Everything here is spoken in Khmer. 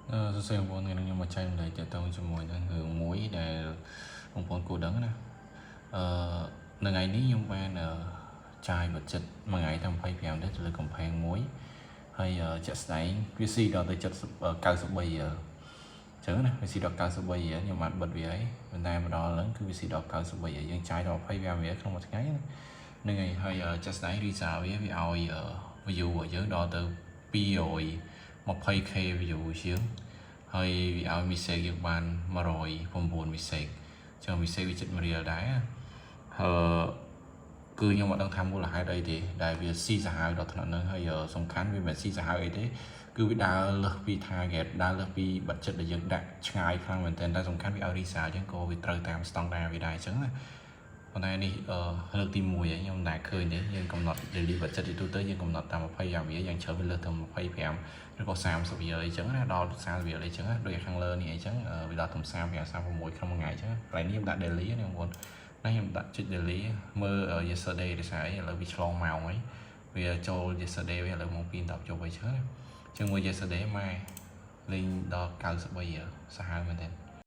សរសេរបងប្អូនថ្ងៃនេះខ្ញុំមកចែករំលែកទាក់ទងជាមួយនឹងរឿងមួយដែលបងប្អូនគួរដឹងណានៅថ្ងៃនេះខ្ញុំបានចាយបច្ចិតមួយថ្ងៃតែ25ទៅលើកំផែងមួយហើយជាក់ស្ដែងវាស៊ីដល់ទៅ93រៀលចឹងណាវាស៊ីដល់93រៀលខ្ញុំបានបិទវាហើយប៉ុន្តែមកដល់ហ្នឹងគឺវាស៊ីដល់93រៀលយើងចាយដល់25រៀលក្នុងមួយថ្ងៃហ្នឹងហើយជាក់ស្ដែងរីសាវាឲ្យ view របស់យើងដល់ទៅ 220k view ជាងហើយវាឲ្យ mistake យើងបាន109 mistake ចឹង mistake វាចិត្ត1រៀលដែរគឺខ្ញុំអត់ដឹងថាមូលហេតុអីទេដែលវាស៊ីសាហាវដល់ថ្នាក់ហ្នឹងហើយសំខាន់វាមិនស៊ីសាហាវអីទេគឺវាដើរលើសពី target ដើរលើសពី budget ដែលយើងដាក់ឆ្ងាយខ្លាំងមែនទែនតែសំខាន់វាឲ្យ result ចឹងក៏វាត្រូវតាមស្តង់ដារវាដែរចឹងណាប៉ុន្តែនេះលើកទី1ហើយខ្ញុំមិនដែលឃើញទេយើងកំណត់ daily budget ទីទូទៅយើងកំណត់តាម25រៀលយ៉ាងច្រើនវាលើសទៅ25ឬក៏30រៀលអីចឹងណាដល់30រៀលអីចឹងណាដូចខាងលើនេះអីចឹងវាដល់ទៅ35 36ក្នុងមួយថ្ងៃចឹងកន្លែងនេះខ្ញុំដាក់ daily ណាបងប្អូនណាខ្ញុំដាក់ចុច daily មើល yesterday ទេស្អីឥឡូវវាឆ្លងម៉ោងហើយវាចូល yesterday វាឥឡូវម៉ោង2:10ចុះអីចឹងមើល yesterday ម៉ែលេងដល់93រៀលសាហាវមែនទេ